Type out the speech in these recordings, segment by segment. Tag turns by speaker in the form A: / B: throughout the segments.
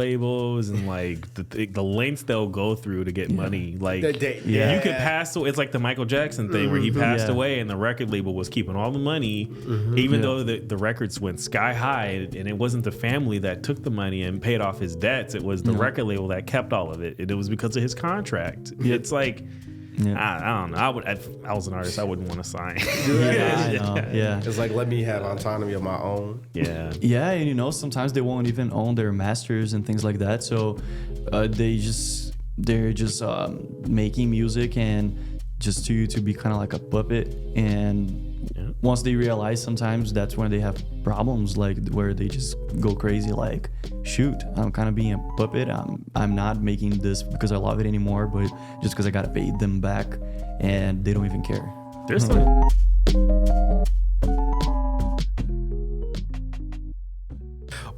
A: labels and like the lengths they'll go through to get money. Like you could pass away. It's like the Michael Jackson thing where he passed away and the record label was keeping all the money, even though the records went sky high, and it wasn't the family that took the money and paid off his debts. It was the record label that kept all of it. And it was because of his contract. It's like, I don't know. If I was an artist, I wouldn't want to sign.
B: It's like, let me have autonomy of my own.
C: Yeah, and sometimes they won't even own their masters and things like that. So they're just making music and just to be kind of like a puppet. And once they realize, sometimes that's when they have problems, like where they just go crazy, like, shoot, I'm kind of being a puppet. I'm not making this because I love it anymore, but just because I gotta pay them back, and they don't even care.
A: There's some.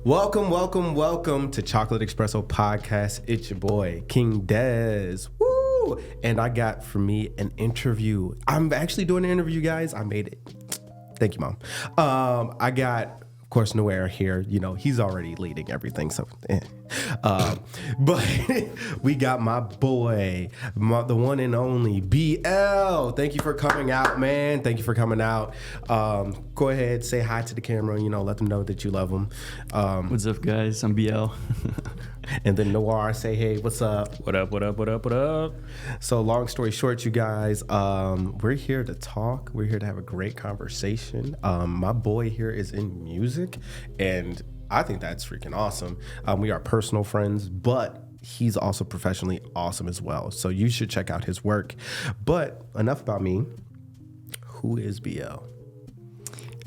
B: Welcome to Chocolate Espresso Podcast. It's your boy, King Dez. Woo! And I got for me an interview. I'm actually doing an interview, guys. I made it. Thank you, Mom. I got, of course, Noir here. He's already leading everything, so but we got my boy, the one and only BL. Thank you for coming out, man. Thank you for coming out. Go ahead, say hi to the camera. Let them know that you love them.
C: What's up, guys? I'm BL.
B: And then Noir, say, hey, what's up?
A: What up?
B: So long story short, you guys, we're here to talk. We're here to have a great conversation. My boy here is in music, and I think that's freaking awesome. We are personal friends, but he's also professionally awesome as well. So you should check out his work. But enough about me. Who is BL?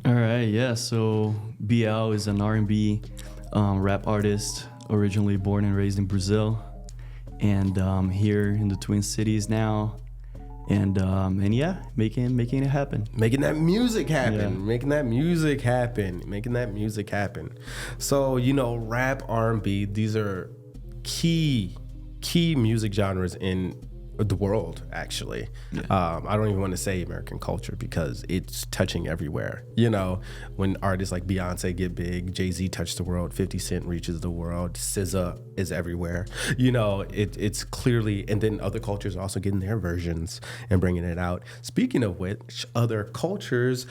C: All right, yeah. So BL is an R&B rap artist, originally born and raised in Brazil, and here in the Twin Cities now. And yeah, making it happen.
B: Making that music happen.
C: Yeah.
B: Making that music happen. So, rap, R&B, these are key music genres in the world, actually. I don't even want to say American culture because it's touching everywhere. When artists like Beyonce get big, Jay-Z touched the world, 50 Cent reaches the world, SZA is everywhere. It's clearly, and then other cultures are also getting their versions and bringing it out. Speaking of which, other cultures,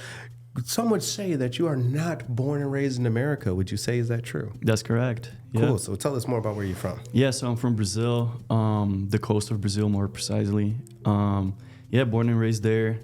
B: some would say that you are not born and raised in America. Would you say, is that true?
C: That's correct. Yeah.
B: Cool. So tell us more about where you're from.
C: Yeah, so I'm from Brazil, the coast of Brazil, more precisely. Born and raised there.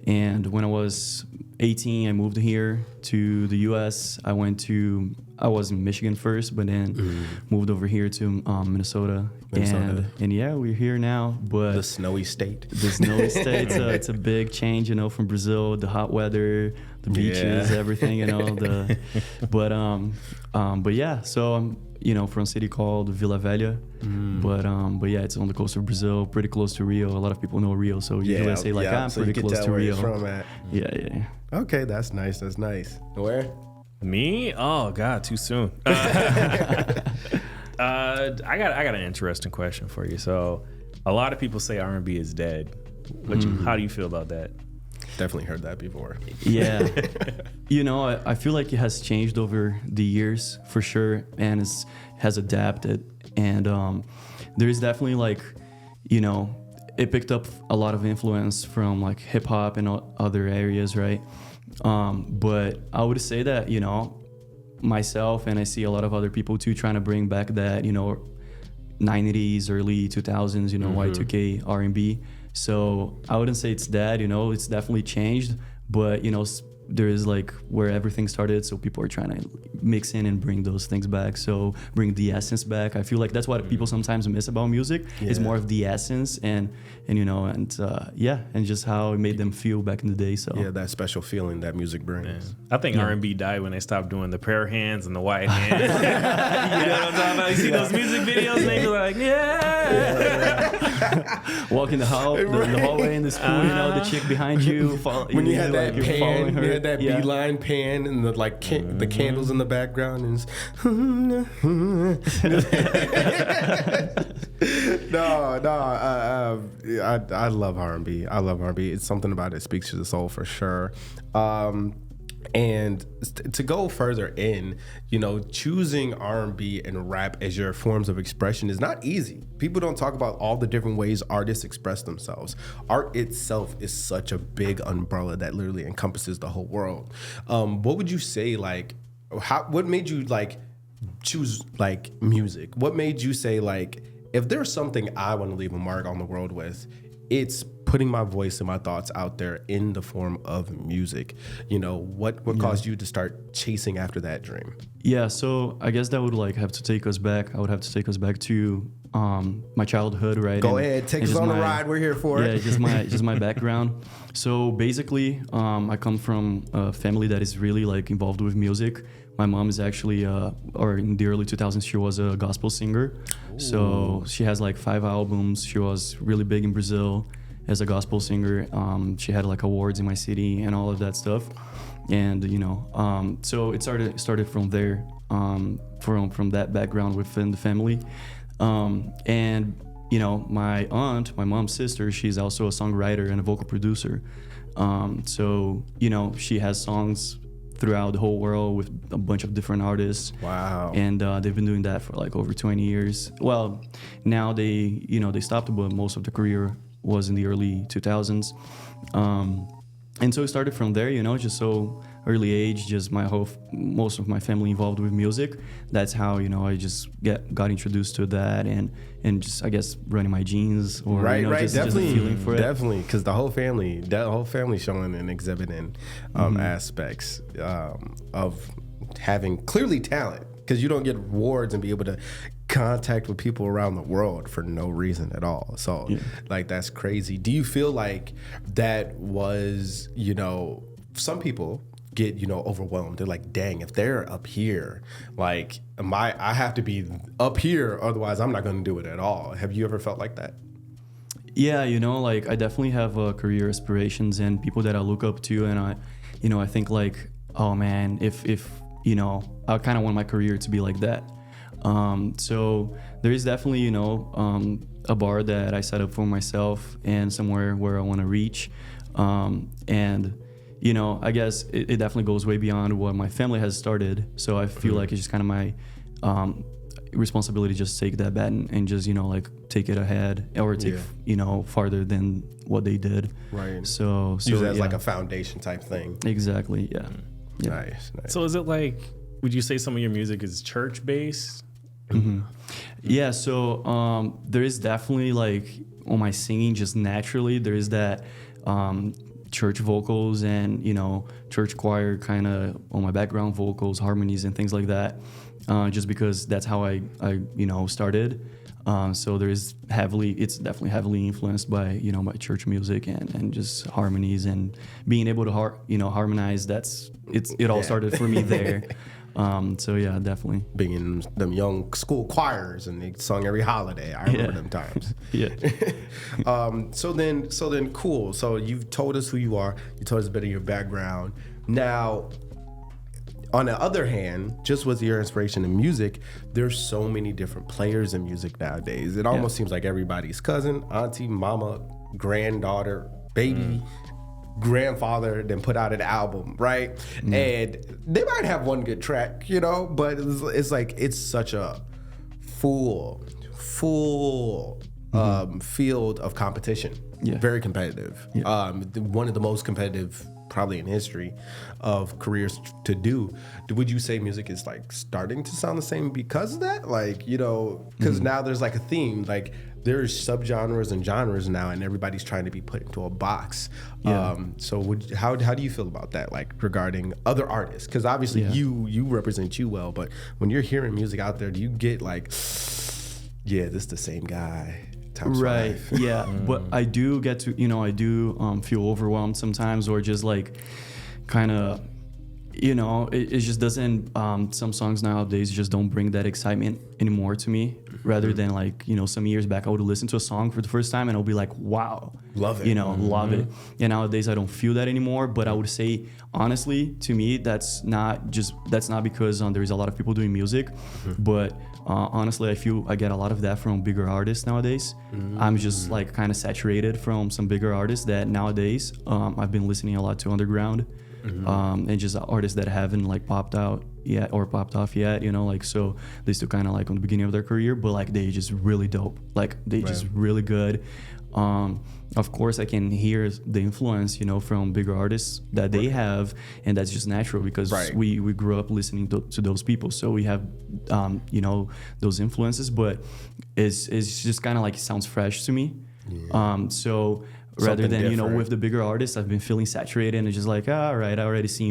C: And when I was 18, I moved here to the U.S. I was in Michigan first, but then moved over here to Minnesota. And yeah, we're here now. But
B: the snowy state.
C: It's a big change, from Brazil, the hot weather, the beaches, everything, But yeah, so I'm, from a city called Vila Velha. But yeah, it's on the coast of Brazil, pretty close to Rio. A lot of people know Rio, so usually I say I'm
B: so
C: pretty close to Rio.
B: From at.
C: Yeah.
B: Okay, that's nice. Where?
A: Me? Oh God, too soon. I got an interesting question for you. So, a lot of people say R&B is dead. How do you feel about that?
B: Definitely heard that before.
C: Yeah. I feel like it has changed over the years for sure, and has adapted. And there's definitely it picked up a lot of influence from like hip hop and other areas, right? But I would say that, myself, and I see a lot of other people too, trying to bring back that, 90s, early 2000s, Y2K R&B. So I wouldn't say it's dead, it's definitely changed, but, there is where everything started. So people are trying to mix in and bring those things back. So bring the essence back. I feel like that's what people sometimes miss about music. Is more of the essence and just how it made them feel back in the day. So
B: yeah, that special feeling that music brings.
A: Man. I think R&B died when they stopped doing the prayer hands and the white hands. You know what I'm talking about? You see those music videos and they be like,
C: walking the hallway in the school, the chick behind you.
B: When you had that pan, you had that beeline pan and the candles in the background. And I love R&B. It's something about it speaks to the soul for sure. And to go further in, you know, choosing R&B and rap as your forms of expression is not easy. People don't talk about all the different ways artists express themselves. Art itself is such a big umbrella that literally encompasses the whole world. What would you say, like, what made you like choose like music? What made you say, like, if there's something I want to leave a mark on the world with, it's putting my voice and my thoughts out there in the form of music? You know, what caused you to start chasing after that dream?
C: Yeah, so I guess that would like have to take us back. I would have to take us back to my childhood, right?
B: Go ahead, take us on a ride. We're here for it.
C: Yeah, just my background. So basically, I come from a family that is really like involved with music. My mom is actually, or in the early 2000s, she was a gospel singer. Ooh. So she has like 5 albums. She was really big in Brazil as a gospel singer. She had like awards in my city and all of that stuff. And, you know, so it started from there, from that background within the family. And, you know, my aunt, my mom's sister, she's also a songwriter and a vocal producer. So, you know, she has songs throughout the whole world with a bunch of different artists.
B: Wow.
C: And they've been doing that for like over 20 years. Well, now they stopped, but most of the career was in the early 2000s. And so it started from there, you know, just so early age, just most of my family involved with music. That's how, you know, I just got introduced to that and just, I guess, running my genes or,
B: right,
C: you know,
B: right, definitely,
C: just feeling for it.
B: Definitely, because the whole family showing and exhibiting aspects of having clearly talent, because you don't get awards and be able to contact with people around the world for no reason at all. So like, that's crazy. Do you feel like that was, you know, some people get, you know, overwhelmed. They're like, dang, if they're up here, like I have to be up here, otherwise I'm not going to do it at all. Have you ever felt like that?
C: Yeah, you know, like I definitely have career aspirations and people that I look up to, and I think like, oh man, if you know, I kind of want my career to be like that. So there is definitely, you know, a bar that I set up for myself and somewhere where I want to reach. And, you know, I guess it definitely goes way beyond what my family has started. So I feel like it's just kind of my responsibility to just take that baton and just, you know, like take it ahead or take, you know, farther than what they did.
B: Right.
C: So
B: use it as like a foundation type thing.
C: Exactly. Yeah.
B: Nice.
A: So is it like, would you say some of your music is church based?
C: Mm-hmm. Yeah, so there is definitely like on my singing just naturally there is that church vocals and, you know, church choir kind of on my background vocals, harmonies and things like that, just because that's how I you know, started. So it's definitely heavily influenced by, you know, my church music and just harmonies and being able to harmonize. It all started for me there. So yeah, definitely.
B: Being in them young school choirs and they sung every holiday. I remember them times. So then cool. So you've told us who you are. You told us a bit of your background. Now, on the other hand, just with your inspiration in music, there's so many different players in music nowadays. It almost seems like everybody's cousin, auntie, mama, granddaughter, baby, grandfather, then put out an album, right? And they might have one good track, you know, but it's like, it's such a full field of competition. Very competitive. One of the most competitive probably in history of careers to do. Would you say music is like starting to sound the same because of that? Like, you know, because now there's like a theme, like there's subgenres and genres now, and everybody's trying to be put into a box. So how do you feel about that, like regarding other artists? Because obviously you represent you well, but when you're hearing music out there, do you get like, yeah, this is the same guy?
C: Right. Yeah. But I do get to, you know, I do feel overwhelmed sometimes, or just like kind of, you know, it just doesn't, some songs nowadays just don't bring that excitement anymore to me, rather than like, you know, some years back I would listen to a song for the first time and I'll be like, wow,
B: love it,
C: you know, love it. And nowadays I don't feel that anymore. But I would say, honestly, to me, that's not because there's a lot of people doing music, but honestly, I feel I get a lot of that from bigger artists nowadays. I'm just like kind of saturated from some bigger artists that nowadays I've been listening a lot to underground and just artists that haven't like popped out yet or popped off yet, you know, like, so they still kind of like on the beginning of their career, but like they just really dope, like they just really good. Of course I can hear the influence, you know, from bigger artists that they have, and that's just natural because we grew up listening to those people, so we have you know, those influences, but it's just kind of like, it sounds fresh to me. So rather than, you know, with the bigger artists, I've been feeling saturated and it's just like, all right, I already seen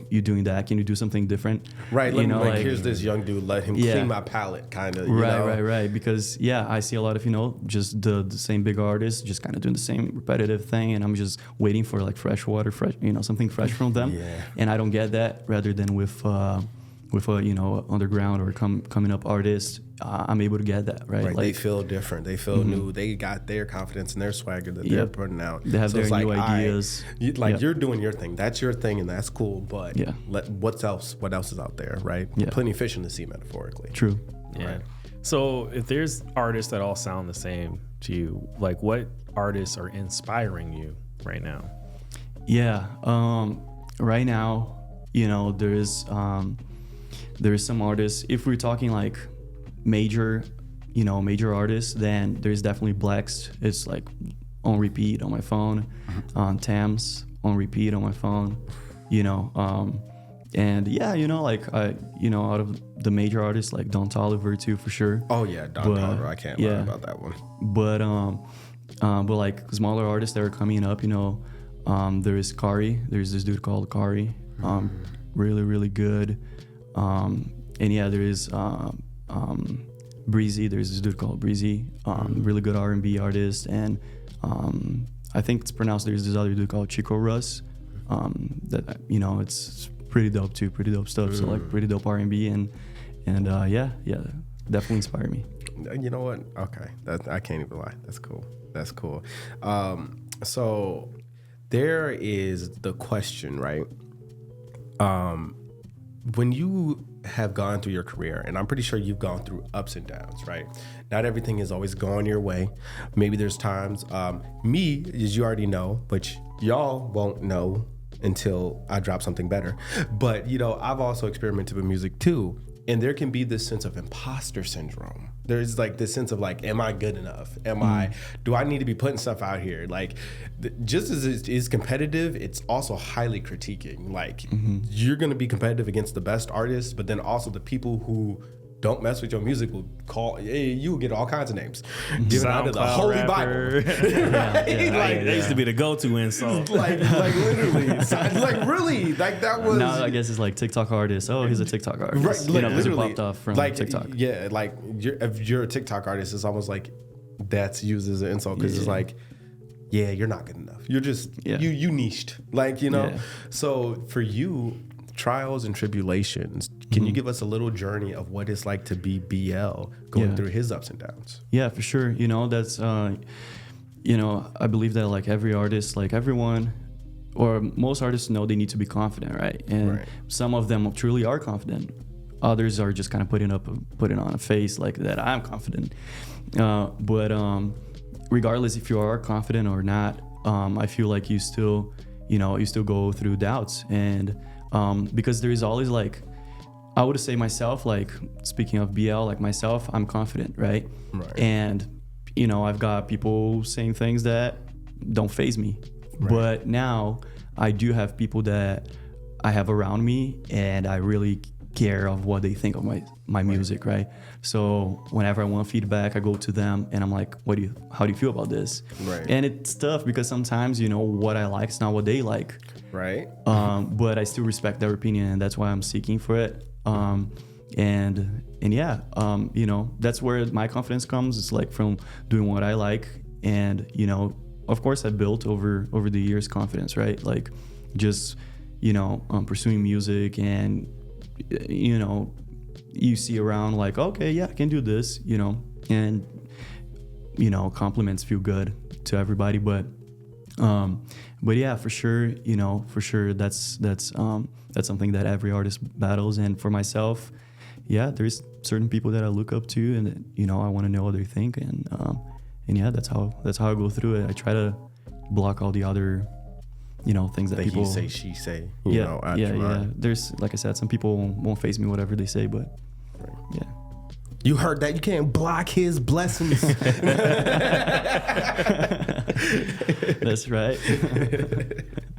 C: you doing that. Can you do something different?
B: Right.
C: You know,
B: like here's this young dude, let him clean my palette, kind of.
C: Right. Because I see a lot of, you know, just the same big artists just kind of doing the same repetitive thing, and I'm just waiting for like fresh water, you know, something fresh from them. And I don't get that. Rather than with a, you know, underground or coming up artist, I'm able to get that, right?
B: Like,
C: they
B: feel different. They feel new. They got their confidence and their swagger that they're putting out.
C: They have their new ideas.
B: You're doing your thing. That's your thing, and that's cool. But what else is out there, right? Plenty of fish in the sea, metaphorically.
C: True.
A: Yeah.
B: Right.
A: So if there's artists that all sound the same to you, like what artists are inspiring you right now?
C: Yeah. Right now, you know, there is some artists. If we're talking like major artists, then there's definitely Blacks. It's like on repeat on my phone, on Tams on repeat on my phone, you know. And you know, like you know, out of the major artists, like Don Toliver too, for sure.
B: Oh yeah, Don Toliver. I can't lie about that one.
C: But like smaller artists that are coming up, you know, there is Kari. There's this dude called Kari. Really, really good. And there is Breezy. There's this dude called Breezy, really good R&B artist, and I think it's pronounced. There's this other dude called Chico Russ. That, you know, it's pretty dope too, pretty dope stuff. So like pretty dope R&B, and definitely inspired me.
B: You know what? Okay, I can't even lie. That's cool. So there is the question, right? When you have gone through your career, and I'm pretty sure you've gone through ups and downs, right? Not everything has always gone your way. Maybe there's times, me, as you already know, which y'all won't know until I drop something better. But, you know, I've also experimented with music too. And there can be this sense of imposter syndrome. There's like this sense of like, am I good enough? Do I need to be putting stuff out here? Like, just as it is competitive, it's also highly critiquing. Like, you're going to be competitive against the best artists, but then also the people who don't mess with your music will call, you will get all kinds of names given out of the Holy Bible.
A: That used to be the go-to insult.
B: like literally, like really, like that was.
C: Now I guess it's like TikTok artist. Oh, he's a TikTok artist.
B: Right, like,
C: you know, literally popped off from
B: like,
C: TikTok.
B: Yeah, like if you're a TikTok artist, it's almost like that's used as an insult because it's like, yeah, you're not good enough. You're just you niched, like, you know. So for you, trials and tribulations. Can you give us a little journey of what it's like to be BL going through his ups and downs? Yeah,
C: for sure. You know, that's, you know, I believe that like every artist, like everyone, or most artists know they need to be confident, right? And some of them truly are confident. Others are just kind of putting on a face like that I'm confident. But regardless if you are confident or not, I feel like you still go through doubts. And because there is always like, I would say myself, like speaking of BL, like myself, I'm confident, right? And, you know, I've got people saying things that don't faze me. But now I do have people that I have around me and I really care of what they think of my music, right? So whenever I want feedback, I go to them and I'm like, how do you feel about this? And it's tough because sometimes, you know, what I like is not what they like. But I still respect their opinion, and that's why I'm seeking for it. You know, that's where my confidence comes. It's like from doing what I like, and, you know, of course I built over the years confidence, right? Like just, you know, pursuing music, and, you know, you see around like, okay, yeah, I can do this, you know, and, you know, compliments feel good to everybody, but yeah, for sure, you know, that's something that every artist battles. And for myself, there's certain people that I look up to, and, you know, I want to know what they think, and that's how I go through it. I try to block all the other things that
B: the
C: people
B: he say, she say. You know,
C: yeah. There's, like I said, some people won't face me whatever they say, but yeah.
B: You heard that? You can't block his blessings.
C: That's right.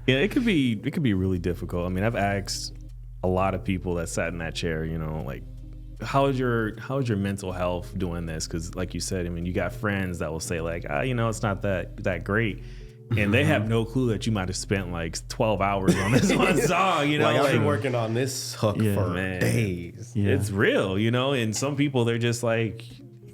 A: Yeah, it could be really difficult. I mean, I've asked a lot of people that sat in that chair, like, how is your mental health doing this? Because like you said, I mean, you got friends that will say like, it's not that great. And they have no clue that you might have spent like 12 hours on this one song,
B: Like I've been working on this hook for days.
A: Yeah. It's real, and some people, they're just like,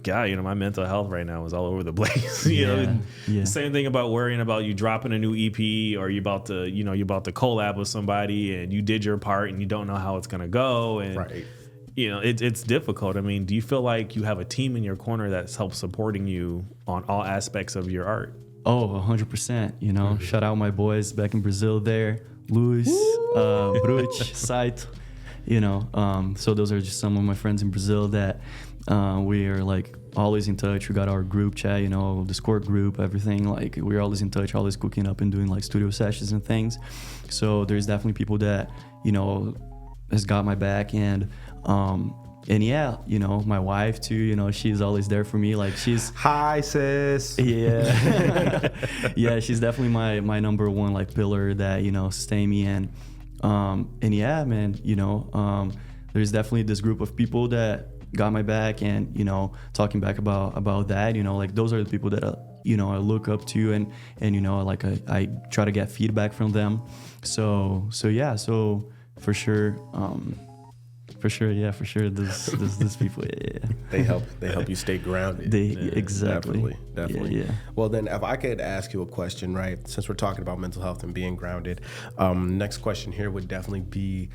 A: God, my mental health right now is all over the place. Same thing about worrying about you dropping a new EP, or you're about to collab with somebody and you did your part and you don't know how it's gonna go. And
B: right.
A: It's difficult. I mean, do you feel like you have a team in your corner that's helped supporting you on all aspects of your art?
C: Oh, 100%. Shout out my boys back in Brazil there, Luis, Bruch, Saito. So those are just some of my friends in Brazil that we are like always in touch. We got our group chat, Discord group, everything. Like we're always in touch, always cooking up and doing like studio sessions and things. So there's definitely people that has got my back, and yeah, my wife too, she's always there for me. Like she's
B: hi sis.
C: Yeah. Yeah, she's definitely my number one like pillar that, sustain me. And yeah, man, there's definitely this group of people that got my back, and, talking back about that, like those are the people that, I look up to, and like I try to get feedback from them. So yeah, so for sure, These people, yeah.
B: They help you stay grounded.
C: Exactly.
B: Definitely.
C: Yeah.
B: Well, then, if I could ask you a question, right? Since we're talking about mental health and being grounded, next question here would definitely be,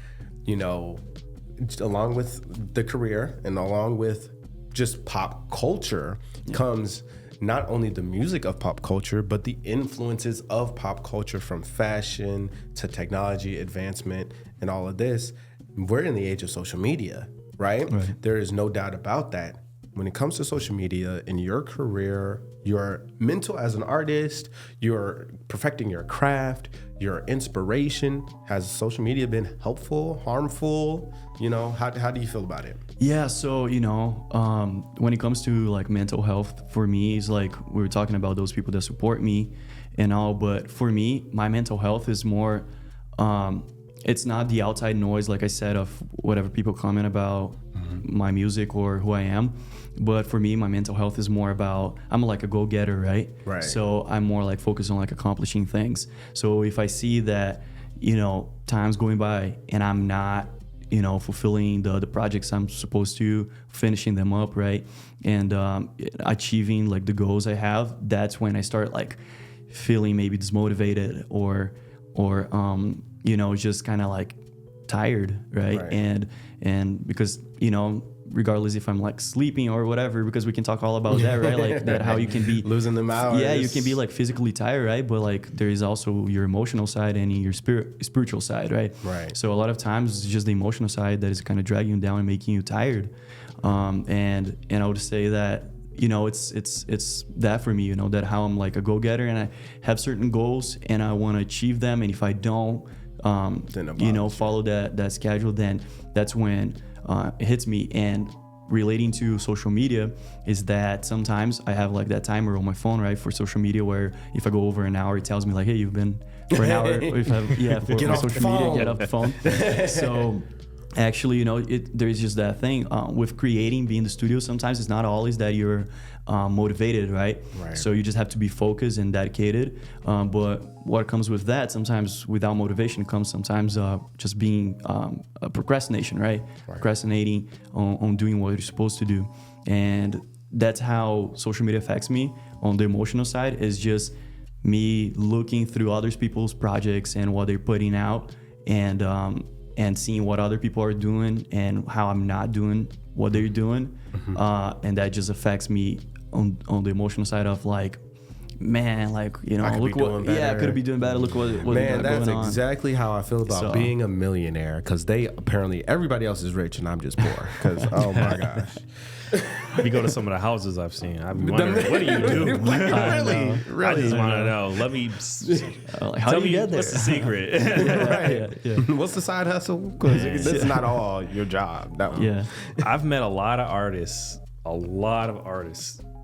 B: along with the career and along with just pop culture comes not only the music of pop culture, but the influences of pop culture, from fashion to technology advancement and all of this. We're in the age of social media, right? There is no doubt about that. When it comes to social media in your career, your mental as an artist, you're perfecting your craft, your inspiration, has social media been helpful, harmful? How do you feel about it?
C: Yeah, so, when it comes to like mental health, for me, is like we were talking about those people that support me and all, but for me, my mental health is more, it's not the outside noise, like I said, of whatever people comment about my music or who I am. But for me, my mental health is more about, I'm like a go-getter, right?
B: Right.
C: So I'm more like focused on like accomplishing things. So if I see that, time's going by and I'm not, fulfilling the projects I'm supposed to, finishing them up, right? And achieving like the goals I have, that's when I start like feeling maybe dismotivated or just kind of like tired, right? And because, regardless if I'm like sleeping or whatever, because we can talk all about that, right? Like that, how you can be
B: losing them hours.
C: Yeah, you can be like physically tired, right? But like there is also your emotional side and your spiritual side, right?
B: Right.
C: So a lot of times it's just the emotional side that is kind of dragging you down and making you tired. And I would say that, it's that for me, that how I'm like a go-getter and I have certain goals and I want to achieve them. And if I don't, follow that schedule, then that's when it hits me. And relating to social media is that sometimes I have like that timer on my phone, right, for social media, where if I go over an hour, it tells me like, hey, you've been for an hour. For social media, get off the phone. So actually, there's just that thing with creating, being in the studio. Sometimes it's not always that you're motivated, right? So you just have to be focused and dedicated. But what comes with that, sometimes without motivation, comes sometimes just being a procrastination, right? Procrastinating on doing what you're supposed to do. And that's how social media affects me on the emotional side, is just me looking through other people's projects and what they're putting out, and seeing what other people are doing and how I'm not doing what they're doing. And that just affects me on the emotional side of like, man, like, you know, look what, I could be doing better. Look what
B: man, that's
C: going
B: exactly how I feel about being a millionaire, because everybody else is rich and I'm just poor. Because oh my gosh.
A: If you go to some of the houses I've seen, I'm wondering, what do you do?
B: Really?
A: I just want to know. Let me.
C: How do you get there?
A: What's the secret?
B: Right. Yeah. What's the side hustle? Because this is not all your job. No.
C: Yeah.
A: I've met a lot of artists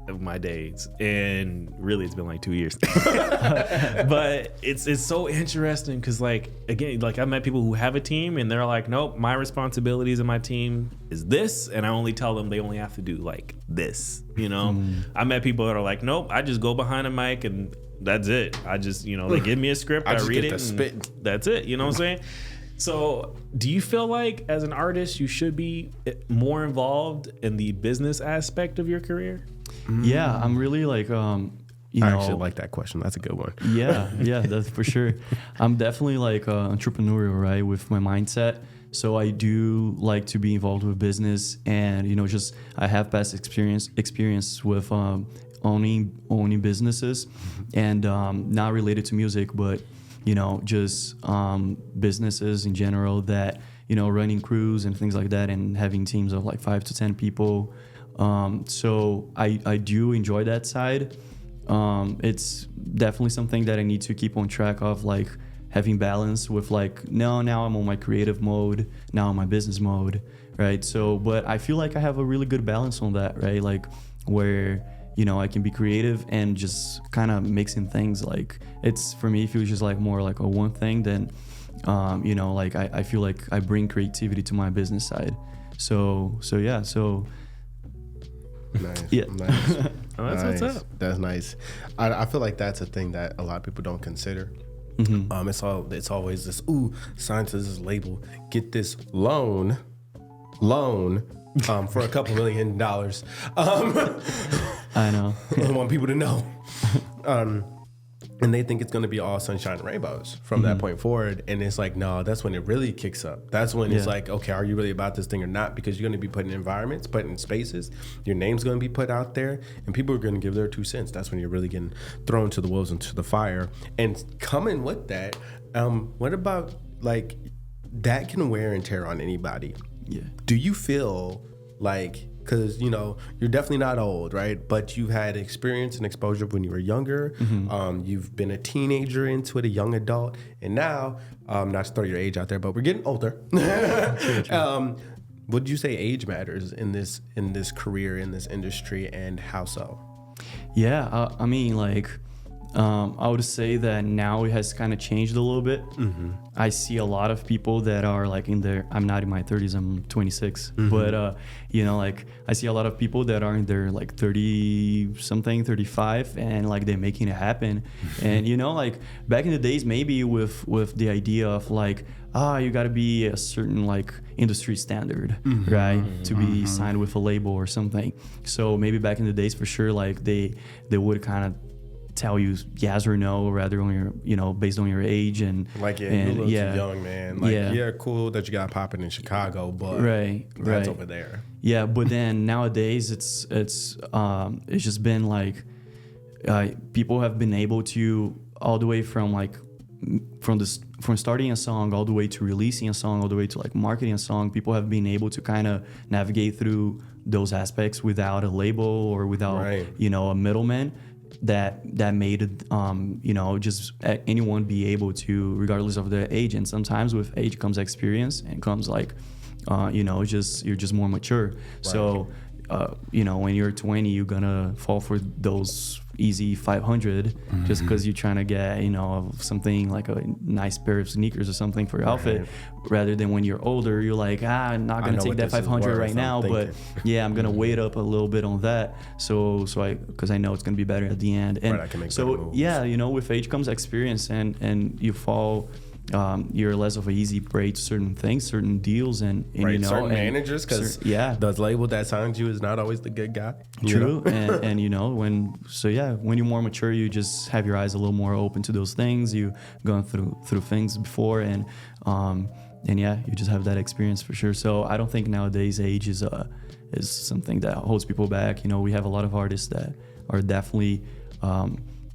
A: of my days, and really it's been like 2 years. But it's so interesting because, like, again, like, I met people who have a team and they're like, nope, my responsibilities in my team is this, and I only tell them they only have to do like this, you know. I met people that are like, nope, I just go behind a mic and that's it. I just, you know, they give me a script, I read it, and that's it, you know what I'm saying? So do you feel like as an artist you should be more involved in the business aspect of your career?
C: Yeah, I'm really like, I
B: actually like that question. That's a good one.
C: Yeah, that's for sure. I'm definitely like entrepreneurial, right, with my mindset. So I do like to be involved with business, and, you know, just I have past experience with owning businesses, and not related to music, but, you know, just businesses in general that, you know, running crews and things like that, and having teams of like 5 to 10 people. So I do enjoy that side. It's definitely something that I need to keep on track of, like having balance with, like, now I'm on my creative mode, now I'm my business mode, right? So, but I feel like I have a really good balance on that, right? Like, where, you know, I can be creative and just kind of mixing things. Like, it's, for me, it feels just like more like a one thing than, you know, like I feel like I bring creativity to my business side. So yeah, so.
B: Nice.
C: Yeah.
B: Nice.
A: Oh, that's
B: nice.
A: what's up.
B: That's nice. I feel like that's a thing that a lot of people don't consider. It's always this, sign to this label, get this loan for a couple $1 million.
C: I know.
B: I want people to know. And they think it's going to be all sunshine and rainbows from that point forward. And it's like, no, that's when it really kicks up. That's when it's like, okay, are you really about this thing or not? Because you're going to be put in environments, put in spaces. Your name's going to be put out there, and people are going to give their 2 cents. That's when you're really getting thrown to the wolves and to the fire. And coming with that, what about, like, that can wear and tear on anybody?
C: Yeah.
B: Do you feel like, because, you know, you're definitely not old, right? But you've had experience and exposure when you were younger. You've been a teenager into it, a young adult. And now, not to throw your age out there, but we're getting older. Would you say age matters in this career, in this industry, and how so?
C: Yeah, I mean, like, I would say that now it has kind of changed a little bit. I see a lot of people that are like I'm not in my 30s, I'm 26, but you know, like, I see a lot of people that are in their like 30 something, 35, and like they're making it happen. And, you know, like, back in the days, maybe with the idea of like, you got to be a certain like industry standard, right, to be signed with a label or something. So maybe back in the days, for sure, like they would kind of tell you yes or no, rather on your, you know, based on your age, and
B: like, you look too young, man. Like, cool that you got popping in Chicago, but that's over there.
C: Yeah, but then nowadays it's just been like, people have been able to, all the way from like from starting a song all the way to releasing a song, all the way to like marketing a song, people have been able to kind of navigate through those aspects without a label or without you know, a middleman. That made it, you know, just anyone be able to, regardless of their age. And sometimes with age comes experience, and comes like, you know, you're just more mature. So, you know, when you're 20, you're gonna fall for those easy 500 just because you're trying to get, you know, something like a nice pair of sneakers or something for your outfit, rather than when you're older, you're like, I'm not gonna take that 500 right now, but I'm gonna wait up a little bit on that, so because I know it's gonna be better at the end. And
B: I can make
C: so you know, with age comes experience, and you fall, you're less of an easy prey to certain things, certain deals, and you know,
B: certain managers, because the label that signs you is not always the good guy.
C: True. and you know, when you're more mature, you just have your eyes a little more open to those things. You gone through things before, and you just have that experience for sure. So I don't think nowadays age is something that holds people back. You know, we have a lot of artists that are definitely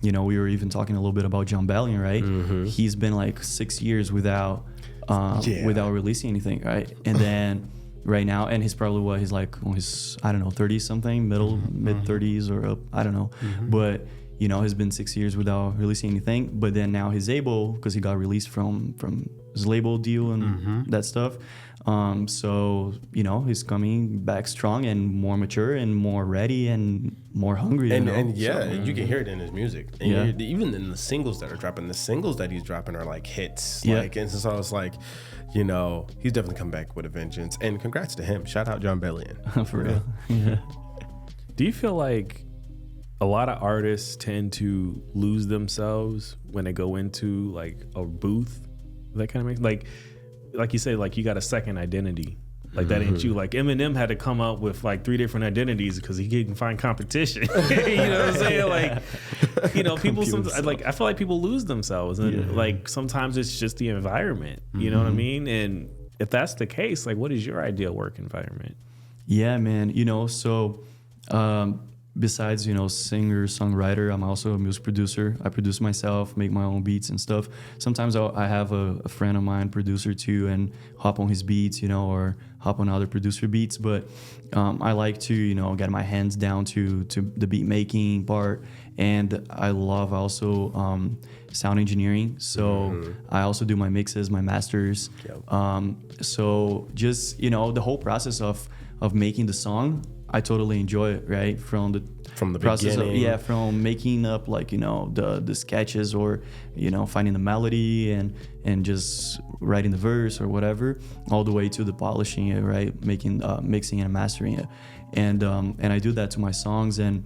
C: you know, we were even talking a little bit about John Bellion, right? He's been like 6 years without releasing anything, right? And then right now, and he's probably he's like on his, I don't know, 30 something, mid 30s or up, I don't know, but you know, he's been 6 years without releasing anything. But then now he's able, because he got released from his label deal and that stuff. So, you know, he's coming back strong and more mature and more ready and more hungry.
B: And you can hear it in his music. And even in the singles that are dropping, the singles that he's dropping are like hits. Like, and so it's like, you know, he's definitely come back with a vengeance. And congrats to him. Shout out John Bellion.
C: For real. Yeah.
A: Do you feel like a lot of artists tend to lose themselves when they go into like a booth? That kind of makes like you say, like you got a second identity. Like that ain't you. Like Eminem had to come up with like 3 different identities because he couldn't find competition. You know what I'm saying? Like, you know, people sometimes, like I feel like people lose themselves, and like sometimes it's just the environment. You know what I mean? And if that's the case, like, what is your ideal work environment?
C: Yeah, man. You know, so besides, you know, singer, songwriter, I'm also a music producer. I produce myself, make my own beats and stuff. Sometimes I have a friend of mine, producer too, and hop on his beats, you know, or hop on other producer beats. But I like to, you know, get my hands down to the beat making part. And I love also sound engineering. So I also do my mixes, my masters. So just, you know, the whole process of making the song, I totally enjoy it, right? From the process
B: beginning.
C: From making up, like, you know, the sketches, or, you know, finding the melody and just writing the verse or whatever, all the way to the polishing it, right? Making mixing and mastering it. And I do that to my songs. And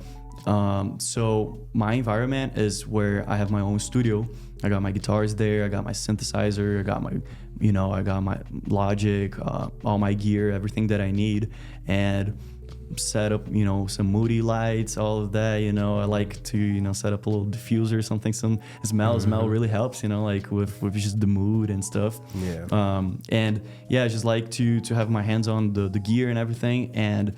C: so my environment is where I have my own studio. I got my guitars there, I got my synthesizer, I got my Logic, all my gear, everything that I need, and set up, you know, some moody lights, all of that, you know. I like to, you know, set up a little diffuser or something. Some smell really helps, you know, like with just the mood and stuff. And I just like to have my hands on the gear and everything, and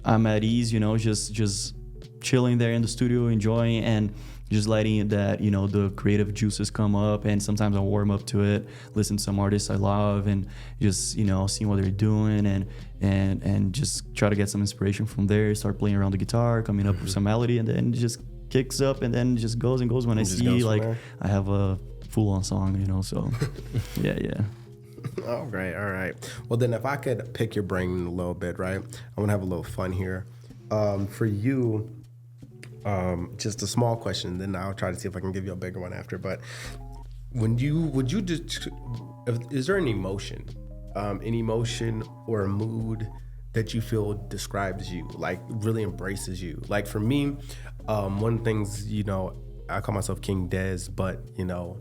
C: I'm at ease, you know, just chilling there in the studio, enjoying, and just letting that, you know, the creative juices come up. And sometimes I warm up to it, listen to some artists I love, and just, you know, seeing what they're doing, and just try to get some inspiration from there, start playing around the guitar, coming up with some melody, and then it just kicks up, and then just goes and goes when I see like I have a full-on song, you know. So yeah.
B: All right. Well, then if I could pick your brain a little bit, right? I want to have a little fun here. For you, just a small question, then I'll try to see if I can give you a bigger one after. But is there an emotion or a mood that you feel describes you, like really embraces you? Like for me, one of the things, you know, I call myself King Dez, but, you know,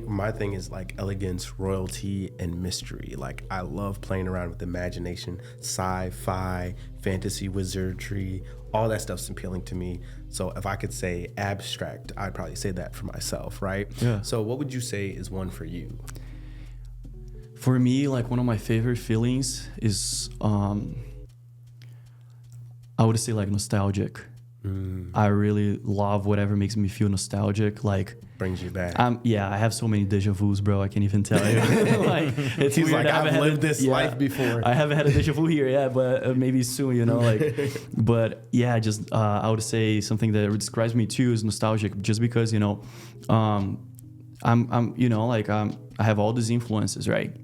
B: my thing is like elegance, royalty, and mystery. Like I love playing around with imagination, sci-fi, fantasy, wizardry, all that stuff's appealing to me. So if I could say abstract, I'd probably say that for myself, right?
C: Yeah.
B: So what would you say is one for you?
C: For me, like one of my favorite feelings is, I would say like nostalgic. I really love whatever makes me feel nostalgic. Like
B: brings you back.
C: I have so many deja vus, bro. I can't even tell you. Like, it's
B: He's
C: weird.
B: like, I've lived this life before.
C: I haven't had a deja vu here, but maybe soon, you know. Like, but yeah, just I would say something that describes me too is nostalgic, just because, you know, I'm you know, like I have all these influences, right?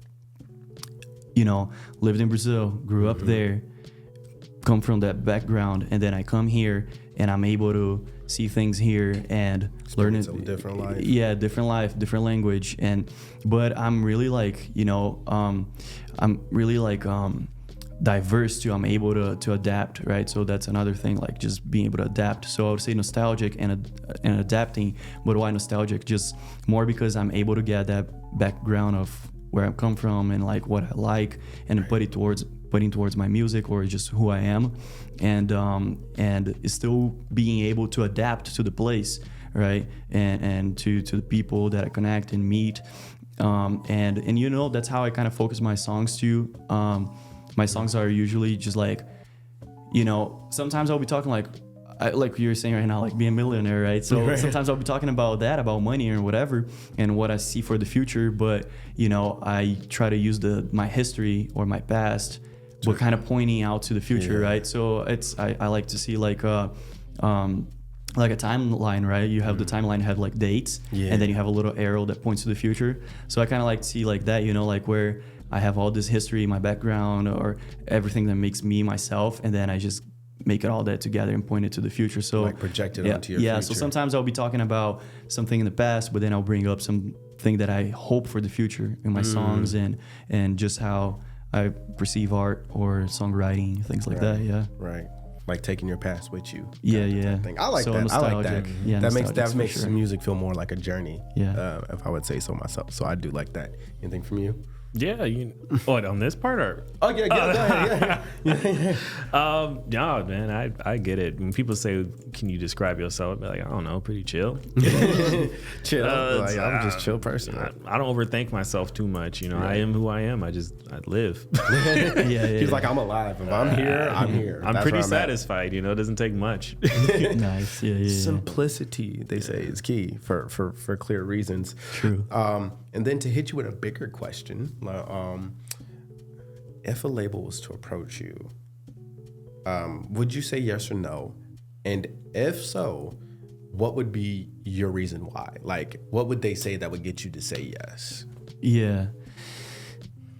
C: You know, lived in Brazil, grew up there, come from that background, and then I come here and I'm able to see things here and learn it.
B: Different life.
C: Yeah, different life, different language. But I'm really like, you know, I'm really like diverse too. I'm able to adapt, right? So that's another thing, like just being able to adapt. So I would say nostalgic and adapting. But why nostalgic? Just more because I'm able to get that background of where I come from and like what I like, and putting towards my music or just who I am, and still being able to adapt to the place, right? And to the people that I connect and meet, and you know, that's how I kind of focus my songs too. My songs are usually just like, you know, sometimes I'll be talking like like you were saying right now, like be a millionaire, right? So sometimes I'll be talking about that, about money or whatever, and what I see for the future. But I try to use my history or my past, but kind of pointing out to the future, right? So I like to see like a timeline, right? You have the timeline have like dates, and then you have a little arrow that points to the future. So I kind of like to see like that, like where I have all this history, my background, or everything that makes me myself, and then I just make it all that together and point it to the future. So
B: like project it onto your future.
C: So sometimes I'll be talking about something in the past, but then I'll bring up something that I hope for the future in my songs and just how I perceive art or songwriting, things like that. Yeah.
B: Right. Like taking your past with you.
C: Yeah.
B: I like that. I like that.
C: Yeah,
B: that makes the music feel more like a journey.
C: Yeah.
B: If I would say so myself. So I do like that. Anything from you?
A: Yeah, what on this part or?
B: Oh yeah, go ahead.
A: Yeah, man, I get it. When people say, "Can you describe yourself?" I'd be like, I don't know, pretty chill.
B: Chill. I'm just a chill person.
A: I don't overthink myself too much. I am who I am. I live.
B: He's like, I'm alive. If I'm here, I'm here.
A: I'm pretty satisfied. It doesn't take much.
C: Nice. Yeah.
B: Simplicity, they say, is key for clear reasons.
C: True.
B: And then to hit you with a bigger question. If a label was to approach you, would you say yes or no? And if so, what would be your reason why? Like, what would they say that would get you to say yes?
C: Yeah.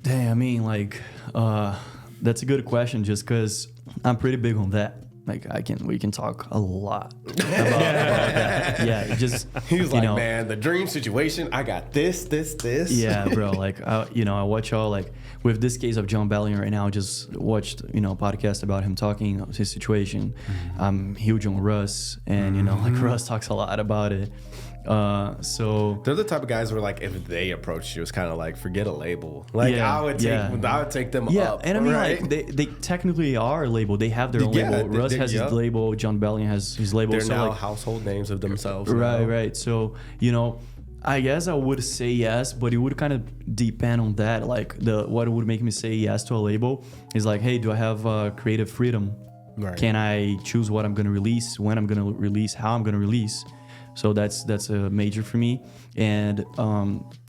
C: Dang, I mean, like, that's a good question just because I'm pretty big on that. Like we can talk a lot about that. Yeah,
B: he was like, man, the dream situation. I got this.
C: Yeah, bro. Like, I watch y'all like with this case of John Bellion right now. Just watched a podcast about him talking about his situation. I'm huge on Russ, and like Russ talks a lot about it. So
B: they're the type of guys where like if they approached you, it's kind of like forget a label. Like I would take them up.
C: And I mean like they technically are a label. They have their own label. Russ has his label. John Bellion has his label.
B: They're now household names of themselves.
C: Right. So I guess I would say yes, but it would kind of depend on that. Like what would make me say yes to a label is like, hey, do I have creative freedom?
B: Right.
C: Can I choose what I'm going to release, when I'm going to release, how I'm going to release? So that's a major for me, and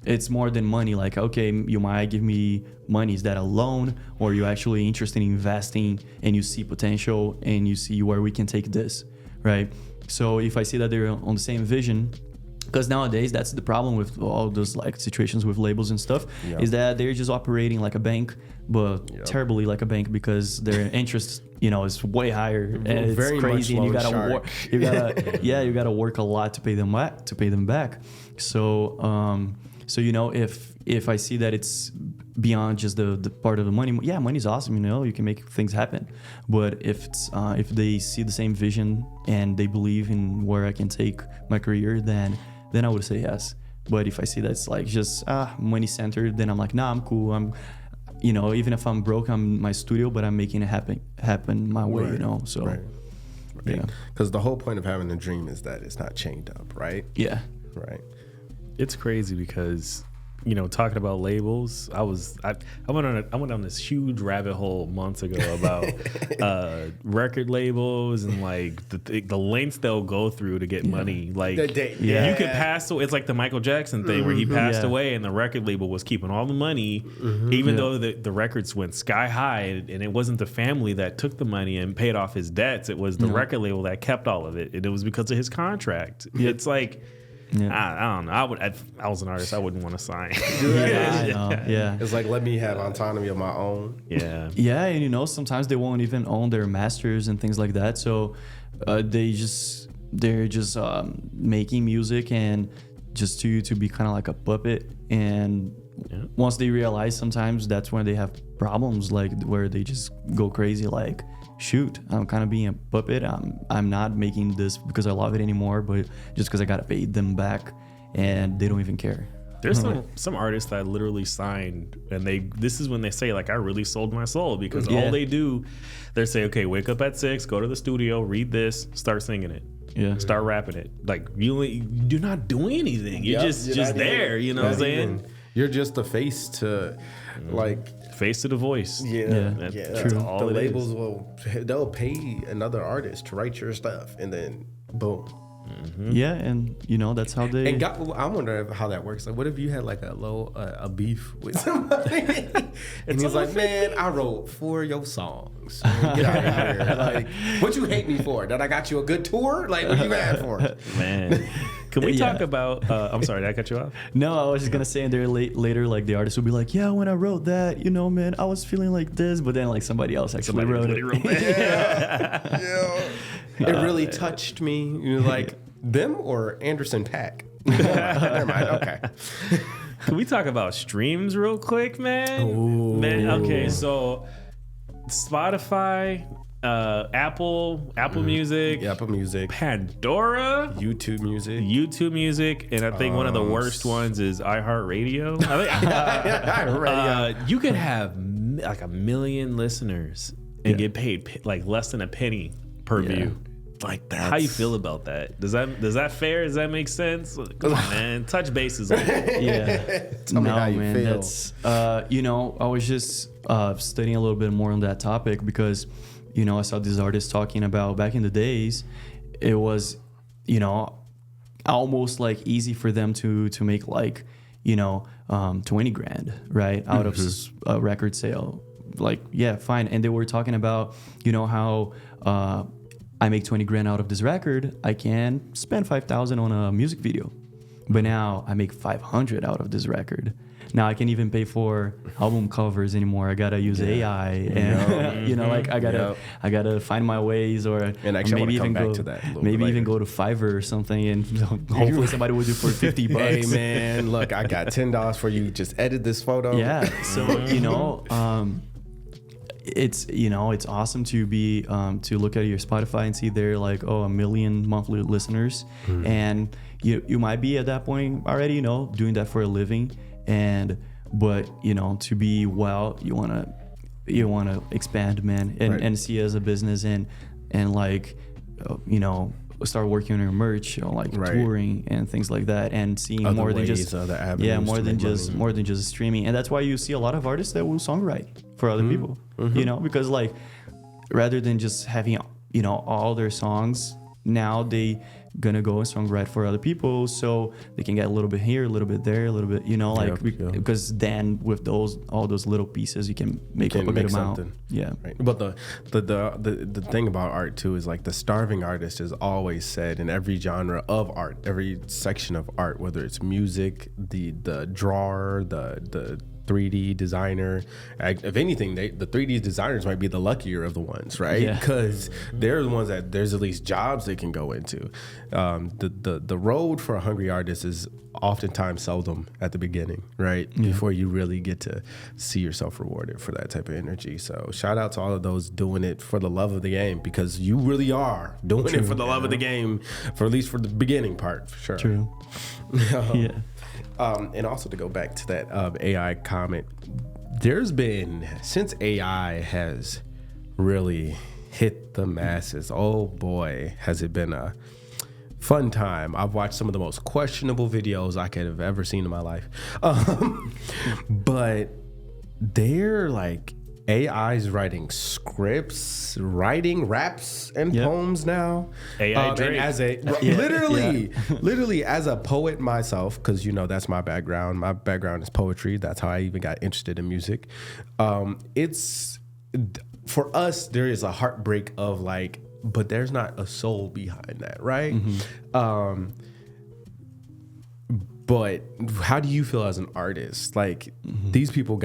C: it's more than money. Like, okay, you might give me money. Is that a loan, or are you actually interested in investing and you see potential and you see where we can take this, right? So if I see that they're on the same vision, because nowadays that's the problem with all those like situations with labels and stuff, is that they're just operating like a bank, but terribly like a bank because their interest is way higher and it's
B: very
C: crazy, and you gotta
B: work.
C: You gotta work a lot to pay them back. So if I see that it's beyond just the part of the money, money's awesome. You can make things happen. But if they see the same vision and they believe in where I can take my career, then I would say yes. But if I see that's like just money centered, then I'm like, nah, I'm cool. Even if I'm broke, I'm in my studio, but I'm making it happen my way, So,
B: right. Yeah. Because the whole point of having a dream is that it's not chained up, right?
C: Yeah.
B: Right.
A: It's crazy because, talking about labels, I went on this huge rabbit hole months ago about record labels and like the lengths they'll go through to get money. Like you could pass away. It's like the Michael Jackson thing where he passed away and the record label was keeping all the money, even though the records went sky high, and it wasn't the family that took the money and paid off his debts. It was the record label that kept all of it, and it was because of his contract. It's like. I don't know. If I was an artist, I wouldn't want to sign.
C: I know. Yeah.
B: It's like, let me have autonomy of my own.
A: Yeah.
C: Yeah, and sometimes they won't even own their masters and things like that. So they're just making music and just to be kind of like a puppet. And once they realize, sometimes that's when they have problems, like where they just go crazy, like, shoot, I'm kind of being a puppet. I'm not making this because I love it anymore, but just because I gotta pay them back, and they don't even care.
A: There's some artists that literally signed, and this is when they say like, I really sold my soul, because all they do, they say, okay, wake up at 6, go to the studio, read this, start singing it, start rapping it. Like you're not doing anything. You're just there. You know what I'm saying?
B: You're just the face to like
A: face to the voice.
B: That's
A: True. All
B: the
A: it
B: labels
A: is.
B: they'll pay another artist to write your stuff, and then boom.
C: Yeah, and that's how they.
B: And I wonder how that works. Like, what if you had like a beef with somebody, and he's like, "Man, I wrote 4 of your songs. Get out of here! Like, what you hate me for? That I got you a good tour? Like, what you mad for?"
A: Man, can we talk about? I'm sorry, did I cut you off?
C: No, I was just gonna say, and there later, like the artist would be like, "Yeah, when I wrote that, man, I was feeling like this," but then like somebody else actually wrote it.
B: It really touched me. Like them or Anderson .Paak. Never mind. Okay.
A: Can we talk about streams real quick, man?
B: Ooh.
A: Man, okay, so Spotify, Apple Music,
B: Apple Music,
A: Pandora,
B: YouTube
A: Music, and I think one of the worst ones is iHeartRadio. You could have like 1 million listeners and get paid like less than a penny per view. Like that. How you feel about that? Does that fair? Does that make sense? Come on, man. Touch bases.
B: Tell me how you feel.
C: That's I was just studying a little bit more on that topic because I saw these artists talking about back in the days, it was almost like easy for them to make like 20 grand right out of a record sale. Like, yeah, fine. And they were talking about how I make 20 grand out of this record, I can spend 5,000 on a music video. But now I make 500 out of this record. Now I can't even pay for album covers anymore. I gotta use AI, and like I gotta find my ways, or
B: and actually
C: maybe even
B: go to that.
C: Maybe even go to Fiverr or something, and hopefully somebody will do it for $50.
B: Hey man, look, I got $10 for you. Just edit this photo.
C: Yeah. So it's awesome to be to look at your Spotify and see there like 1 million monthly listeners, and you might be at that point already doing that for a living, but to be you want to expand, man, and see it as a business, and like start working on your merch, or like touring and things like that, and seeing
B: other
C: more
B: ways,
C: than just more than just streaming. And that's why you see a lot of artists that will songwrite for other people, because like rather than just having all their songs, now they gonna go and songwrite for other people, so they can get a little bit here, a little bit there, a little bit, because then with all those little pieces, you can make up a good amount.
B: Something.
C: Yeah.
B: Right. But the thing about art too is like the starving artist is always said in every genre of art, every section of art, whether it's music, the drawer, the 3D designer. If anything, the 3D designers might be the luckier of the ones, right? Because they're the ones that there's at least jobs they can go into. The road for a hungry artist is oftentimes seldom at the beginning, right? Before you really get to see yourself rewarded for that type of energy. So shout out to all of those doing it for the love of the game, because you really are doing it for the love of the game, for at least for the beginning part, for sure.
C: True.
B: And also to go back to that AI comment, there's been, since AI has really hit the masses, oh boy, has it been a fun time. I've watched some of the most questionable videos I could have ever seen in my life. But they're like, AI's writing scripts, writing raps and poems now.
A: AI Drake.
B: And literally as a poet myself, because that's my background. My background is poetry. That's how I even got interested in music. It's, for us, there is a heartbreak of like, but there's not a soul behind that, right? But how do you feel as an artist? Like these people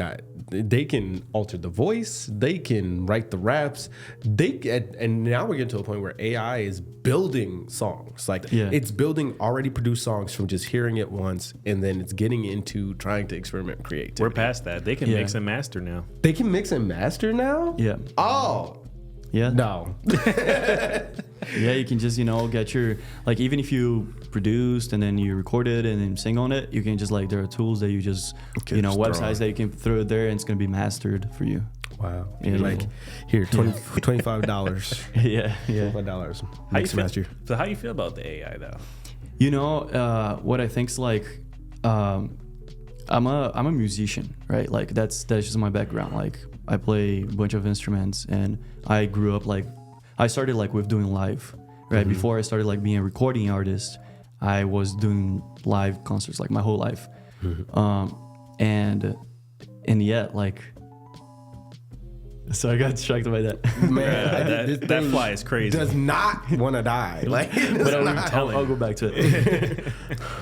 B: they can alter the voice, they can write the raps, and now we're getting to a point where AI is building songs. Like it's building already produced songs from just hearing it once, and then it's getting into trying to experiment and create.
A: We're past that. They can mix and master now.
B: They can mix and master now?
C: Yeah.
B: Oh.
C: Yeah.
B: No.
C: Yeah, you can just, get your, like, even if you produced and then you recorded and then sing on it, you can just, like, there are tools that you just, websites that you can throw it there and it's going to be mastered for you.
B: Wow. Yeah. Like, here, $25.
C: Yeah.
B: $25. Mix and master.
A: So how you feel about the AI, though?
C: What I think's like, I'm a musician, right? Like that's just my background. Like I play a bunch of instruments, and I grew up like I started like with doing live, right? Before I started like being a recording artist, I was doing live concerts like my whole life, and yeah, like. So I got distracted by that.
B: Man,
A: that fly is crazy.
B: Does not want to die. Like,
C: but I'll go back to it.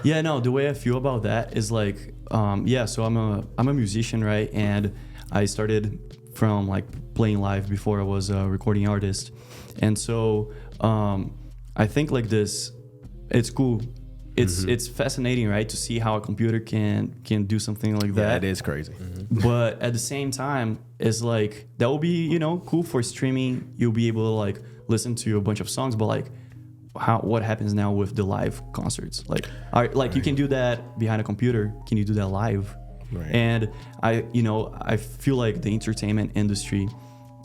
C: Yeah, no, the way I feel about that is like, so I'm a musician, right? And I started from like playing live before I was a recording artist. And so I think like this, it's cool. It's fascinating, right, to see how a computer can do something like that.
B: Yeah, it is crazy.
C: But at the same time, it's like that will be cool for streaming. You'll be able to like listen to a bunch of songs, but like what happens now with the live concerts? Like you can do that behind a computer. Can you do that live?
B: Right.
C: And I feel like the entertainment industry,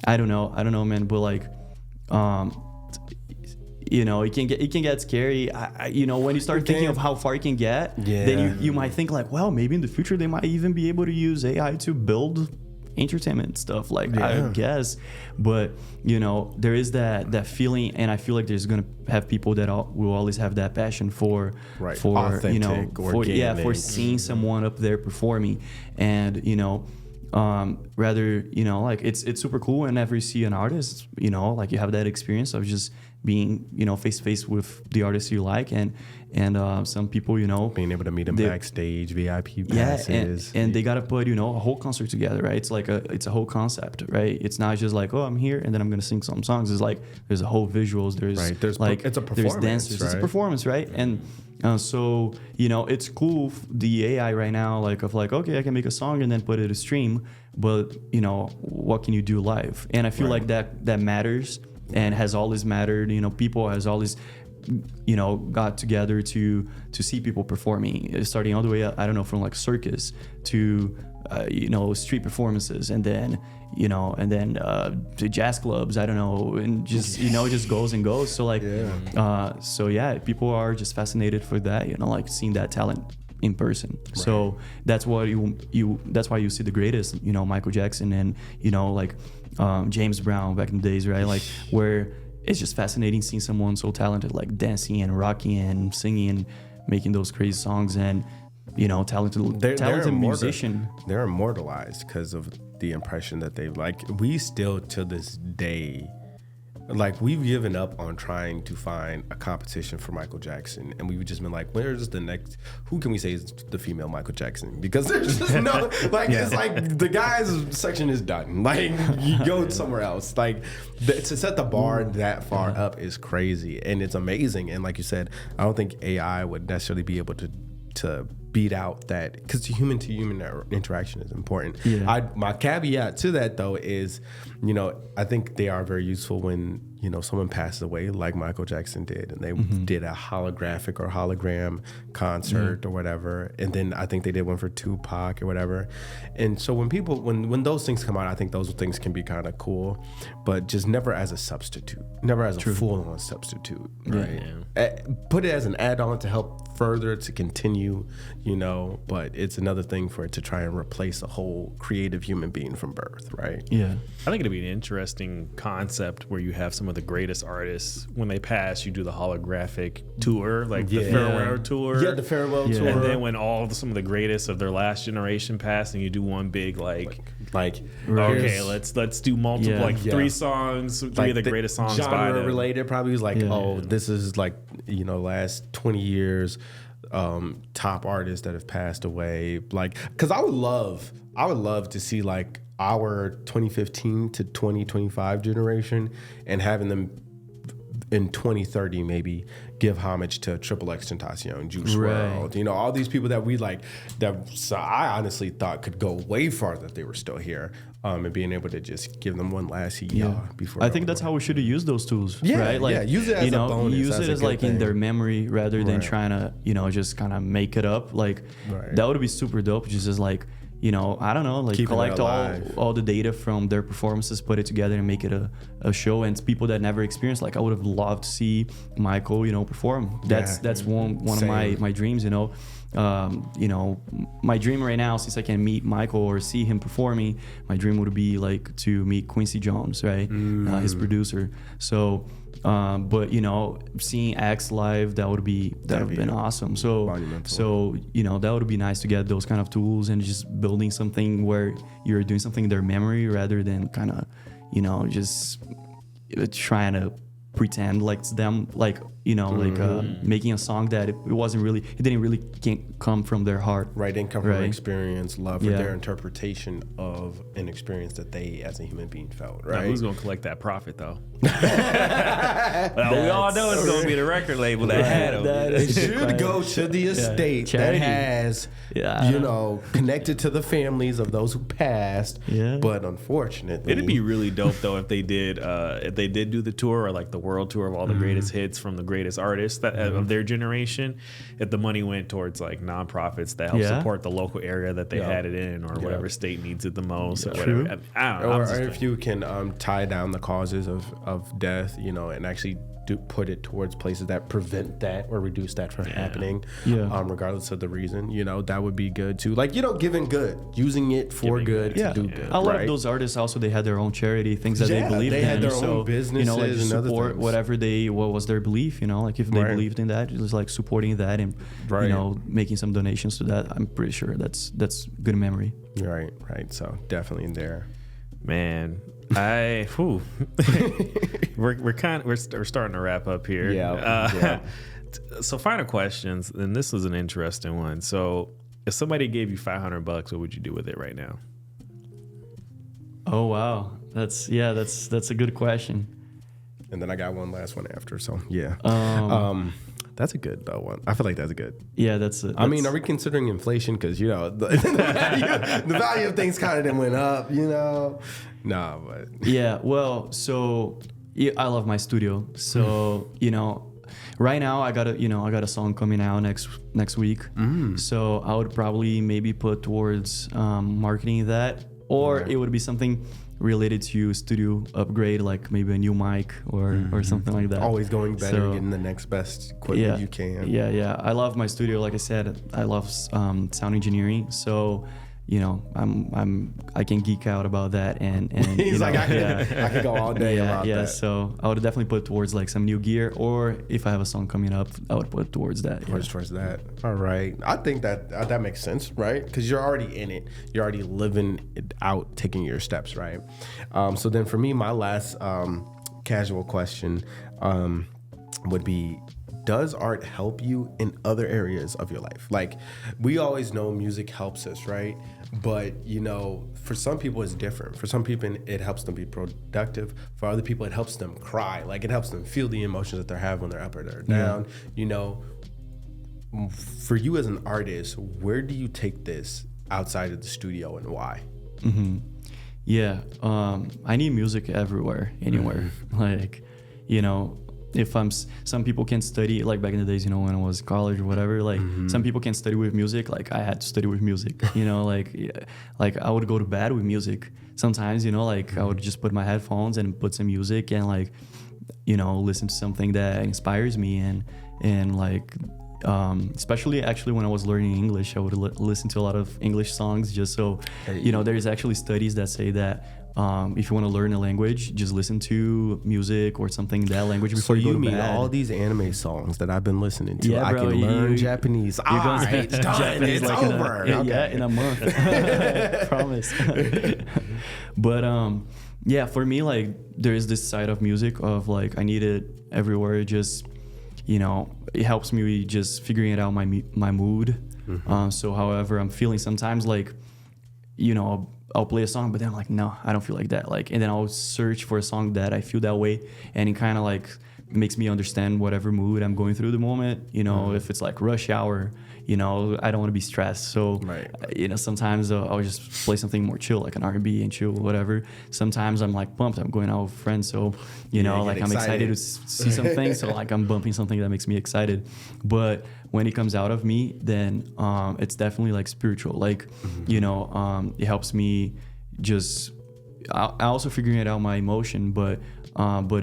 C: I don't know, man, but like it can get scary. When you start thinking of how far it can get, then you might think like, well, maybe in the future they might even be able to use AI to build entertainment stuff. Like I guess, but there is that feeling, and I feel like there's gonna have people that will always have that passion for
B: authentic,
C: for seeing someone up there performing, and rather like it's super cool whenever you see an artist, like you have that experience of just being face to face with the artists you like, and some people being
B: able to meet them backstage, VIP passes,
C: and they gotta put a whole concert together, right? It's like it's a whole concept, right? It's not just like, oh, I'm here and then I'm gonna sing some songs. It's like there's a whole visuals, there's like
B: it's a performance,
C: there's dancers,
B: right?
C: It's a performance, right? And so it's cool, the AI right now, like of like, okay, I can make a song and then put it to stream, but what can you do live? And I feel like that matters and has always mattered. People has always got together to see people performing, starting all the way, I don't know, from like circus to street performances, and then to jazz clubs, I don't know, and just just goes and goes. So like people are just fascinated for that, like seeing that talent in person. Right. So that's what that's why you see the greatest, Michael Jackson and like James Brown back in the days, right? Like where it's just fascinating seeing someone so talented, like dancing and rocking and singing and making those crazy songs, and talented musician.
B: They're immortalized because of the impression that they've, like, we still to this day, like, we've given up on trying to find a competition for Michael Jackson, and we've just been like, where's the next, who can we say is the female Michael Jackson? Because there's just no, like, it's like the guys section is done. Like, you go somewhere else. Like, to set the bar that far up is crazy, and it's amazing. And like you said, I don't think AI would necessarily be able to beat out that, because human to human interaction is important. My caveat to that though is, I think they are very useful when someone passes away like Michael Jackson did, and they did a holographic or hologram concert or whatever, and then I think they did one for Tupac or whatever. And so when those things come out, I think those things can be kind of cool, but just never as a substitute, never as a full-on substitute, right? Put it as an add-on to help further to continue, but it's another thing for it to try and replace a whole creative human being from birth, right?
A: I think it'd be an interesting concept where you have some of the greatest artists, when they pass, you do the holographic tour, like the farewell tour.
B: Yeah, the farewell tour.
A: And then when some of the greatest of their last generation pass, and you do one big like okay, let's do multiple 3 songs, 3 of the greatest songs by them.
B: Related, probably was like, this is like last 20 years top artists that have passed away, like, because I would love to see like our 2015 to 2025 generation, and having them in 2030 maybe give homage to Triple X Tentacion, Juice WRLD, all these people that we like, so I honestly thought could go way farther if they were still here, and being able to just give them one last before.
C: I think that's how we should use those tools, right? Like,
B: use it as a bonus.
C: Use it as like thing in their memory rather than trying to, just kind of make it up. Like that would be super dope. Just as like, I don't know, like collect all the data from their performances, put it together and make it a show. And people that never experienced, like I would have loved to see Michael, perform. That's one of my dreams, you know, my dream right now, since I can meet Michael or see him performing, my dream would be like to meet Quincy Jones, right? His producer. So, but you know, seeing X live, that would have been awesome. So,
B: monumental.
C: so you know, that would be nice to get those kind of tools and just building something where you're doing something in their memory rather than kind of, you know, just trying to pretend like it's them, like, you know, like making a song that it didn't really come from their heart.
B: Right, didn't come from experience, love, or their interpretation of an experience that they as a human being felt, right?
A: Now, who's going to collect that profit, though? We all know it's going to be the record label that had them.
B: It should go to the estate that has, you know, connected to the families of those who passed. Yeah. But unfortunately,
A: it'd be really dope though if they did do the tour, or like the world tour of all the greatest hits from the greatest artists that of their generation. If the money went towards like nonprofits that help support the local area that they had it in, or whatever state needs it the most, or whatever. I don't know.
B: Or if you can tie down the causes of death, you know, and actually put it towards places that prevent that or reduce that from happening, regardless of the reason, you know, that would be good too. Like, you know, giving good, using it for good to do good.
C: A lot of those artists also, they had their own charity, things that they believed in. They had their own businesses, you know, like just support whatever what was their belief, you know, like if they believed in that, just like supporting that and, you know, making some donations to that. I'm pretty sure that's good memory.
B: Right. So definitely in there.
A: Man, we're starting to wrap up here. Yeah. So final questions, and this was an interesting one. So if somebody gave you $500, what would you do with it right now?
C: Oh wow, that's a good question.
B: And then I got one last one after. So yeah. That's a good one. I feel like that's a good.
C: Yeah, that's.
B: I mean, are we considering inflation? Because, you know, the value of things kind of went up, you know. Nah, but
C: yeah. Well, so I love my studio. So you know, right now I got a song coming out next week. So I would probably maybe put towards marketing that, or it would be something related to studio upgrade, like maybe a new mic or something like that.
B: Always going better, getting the next best equipment you can.
C: Yeah. I love my studio. Like I said, I love sound engineering. So, you know, I can geek out about that and
B: he's like, I can go all day about that.
C: Yeah, so I would definitely put towards like some new gear, or if I have a song coming up, I would put towards that.
B: Towards that. All right. I think that makes sense, right? Because you're already in it. You're already living it out, taking your steps, right? So then for me, my last casual question would be, does art help you in other areas of your life? Like, we always know music helps us, right? But, you know, for some people it's different. For some people it helps them be productive. For other people it helps them cry. Like, it helps them feel the emotions that they have when they're up or they're down. You know, for you as an artist, where do you take this outside of the studio and why?
C: Yeah, I need music everywhere, anywhere. Like, you know, if some people can study, like back in the days, you know, when I was in college or whatever, like some people can study with music. Like I had to study with music, you know, like I would go to bed with music sometimes, you know, like I would just put my headphones and put some music and like, you know, listen to something that inspires me and like, especially actually when I was learning English, I would listen to a lot of English songs just so, you know, there's actually studies that say that if you want to learn a language, just listen to music or something in that language before you go to bed.
B: So you mean all these anime songs that I've been listening to? Yeah, I can learn Japanese. You're going to speak Japanese. It's like over.
C: In a month. Promise. But yeah, for me, like there is this side of music of like I need it everywhere. It just, you know, it helps me just figuring out my mood. So however I'm feeling sometimes, like, you know, I'll play a song, but then I'm like, no, I don't feel like that. Like, and then I'll search for a song that I feel that way, and it kind of like makes me understand whatever mood I'm going through the moment. You know, if it's like rush hour, you know, I don't want to be stressed. So, you know, sometimes I'll just play something more chill, like an R&B and chill, whatever. Sometimes I'm like pumped. I'm going out with friends, so you know, like I'm excited to see something. So like I'm bumping something that makes me excited. But when it comes out of me, then it's definitely like spiritual. Like, you know, it helps me just. I also figuring it out my emotion, but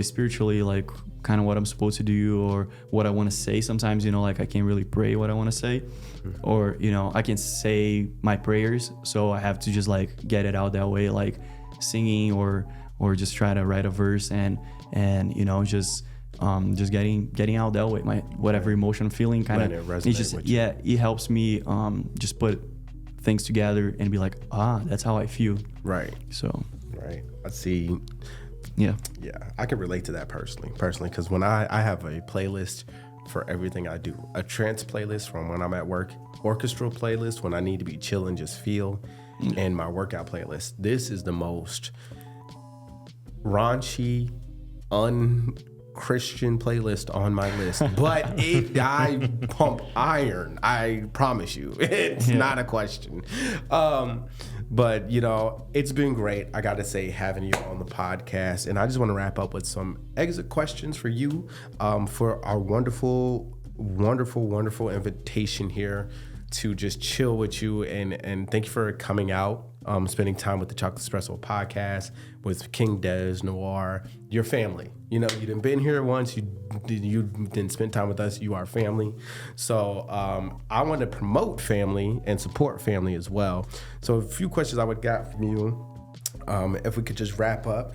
C: spiritually, like kind of what I'm supposed to do or what I want to say. Sometimes, you know, like I can't really pray what I want to say, or, you know, I can say my prayers. So I have to just like get it out that way, like singing or just try to write a verse and you know, just getting out that way, my whatever emotion I'm feeling kind of, it's just, it helps me just put things together and be like, that's how I feel.
B: Right.
C: So.
B: Right. I see.
C: Yeah.
B: Yeah. I can relate to that personally, because when I have a playlist for everything I do, a trance playlist from when I'm at work, orchestral playlist when I need to be chill and just feel, and my workout playlist. This is the most raunchy, unchristian playlist on my list, but I pump iron. I promise you, it's not a question. But, you know, it's been great, I got to say, having you on the podcast. And I just want to wrap up with some exit questions for you, for our wonderful, wonderful, wonderful invitation here to just chill with you. And thank you for coming out, spending time with the Chocolate Espresso podcast, with King Des, Noir, your family. You know, you didn't been here once, you didn't spend time with us, you are family. So I want to promote family and support family as well. So a few questions I would got from you, if we could just wrap up.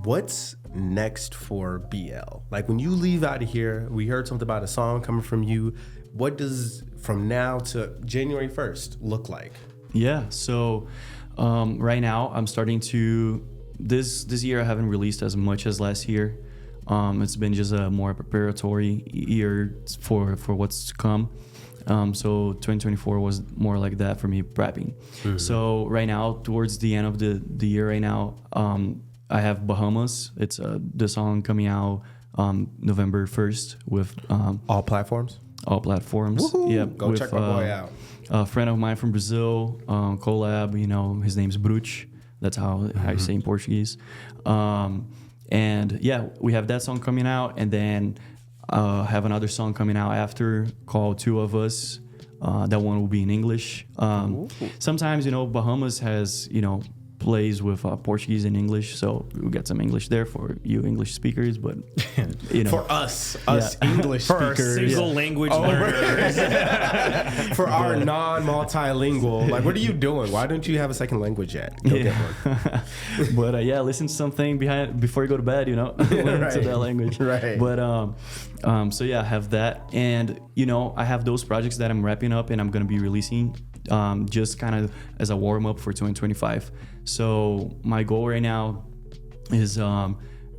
B: What's next for BL? Like when you leave out of here, we heard something about a song coming from you. What does from now to January 1st look like? Yeah,
C: so right now I'm starting to, this year I haven't released as much as last year. It's been just a more preparatory year for what's to come. So 2024 was more like that for me, prepping. Mm-hmm. So right now, towards the end of the year right now, I have Bahamas. It's the song coming out November 1st with
B: all platforms?
C: All platforms.
B: Woo-hoo.
C: Yeah.
B: Go check my boy out.
C: A friend of mine from Brazil, collab, you know, his name's Bruch. That's how you say in Portuguese. And yeah, we have that song coming out, and then have another song coming out after called Two of Us. That one will be in English. Sometimes, you know, Bahamas has, you know, plays with Portuguese and English, so we'll get some English there for you English speakers, but you know,
B: for us English
A: for
B: speakers,
A: our single language learners,
B: for our non-multilingual, like, what are you doing? Why don't you have a second language yet? Go get one.
C: But listen to something before you go to bed, you know, learn to that language,
B: right?
C: But so yeah, I have that, and you know, I have those projects that I'm wrapping up and I'm gonna be releasing just kind of as a warm-up for 2025. So my goal right now is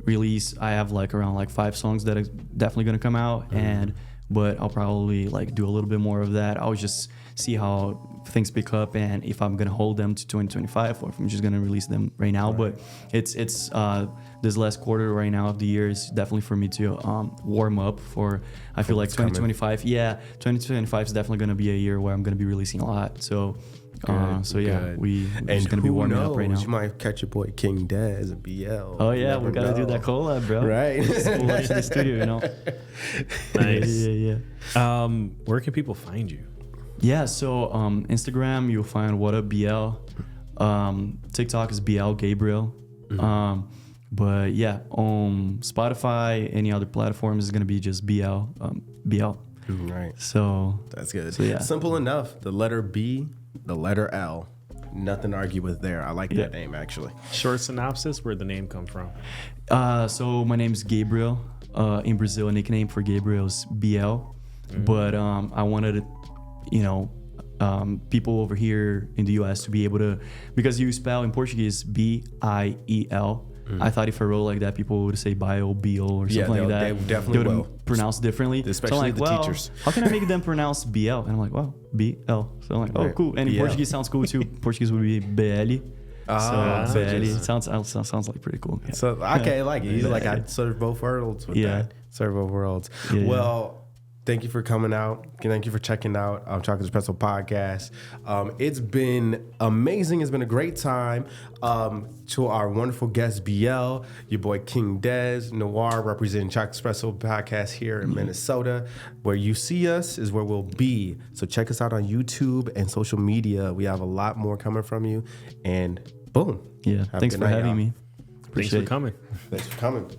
C: release. I have like around like 5 songs that are definitely gonna come out, but I'll probably like do a little bit more of that. I'll just see how things pick up and if I'm gonna hold them to 2025 or if I'm just gonna release them right now. Right. But it's this last quarter right now of the year is definitely for me to warm up for. I feel like 2025. Coming. Yeah, 2025 is definitely gonna be a year where I'm gonna be releasing a lot. So. We're just gonna be warming up right now.
B: You might catch your boy King Des at BL.
C: Oh yeah, we gotta do that collab, bro.
B: Right.
C: Pull up to the studio, you know.
A: Nice.
C: Yeah.
A: Where can people find you?
C: Yeah, so Instagram you'll find What Up BL. TikTok is BL Gabriel. But yeah, on Spotify, any other platforms is gonna be just BL.
B: Right.
C: So
B: that's good.
C: So yeah,
B: simple enough. The letter B, the letter L. Nothing to argue with there. I like that name actually.
A: Short synopsis, where'd the name come from?
C: So my name's Gabriel. In Brazil, a nickname for Gabriel is BL. But I wanted to, you know, people over here in the US to be able to, because you spell in Portuguese BIEL. I thought if I wrote like that, people would say bio, or something like that.
B: They definitely
C: would
B: will.
C: Pronounce differently.
B: Especially
C: so I'm like,
B: teachers.
C: How can I make them pronounce BL? And I'm like, well, BL. So I'm like, oh, cool. And in Portuguese sounds cool too. Portuguese would be BL. So BL sounds like pretty cool. Yeah.
B: So okay, I like it. He's like, I serve both worlds with that. Serve both worlds. Well, thank you for coming out. Thank you for checking out Chocolate Espresso podcast. It's been amazing. It's been a great time. To our wonderful guest, BL, your boy King Des, Noir, representing Chocolate Espresso podcast here in Minnesota. Where you see us is where we'll be. So check us out on YouTube and social media. We have a lot more coming from you. And boom.
C: Yeah. Thanks for having me.
A: Thanks for coming.
B: Thanks for coming.